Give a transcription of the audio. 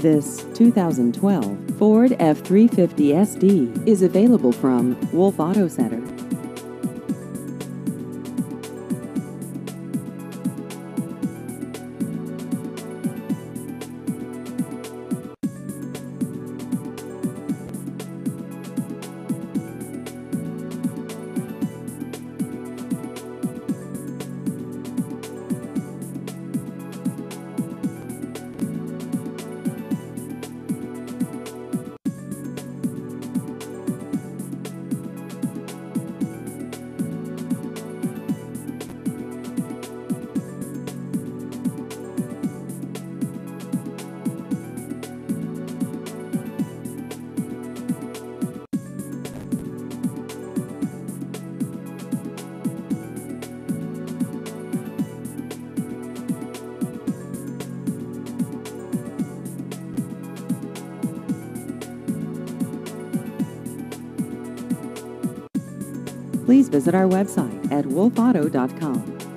This 2012 Ford F-350 SD is available from Wolf Auto Center. Please visit our website at wolfauto.com.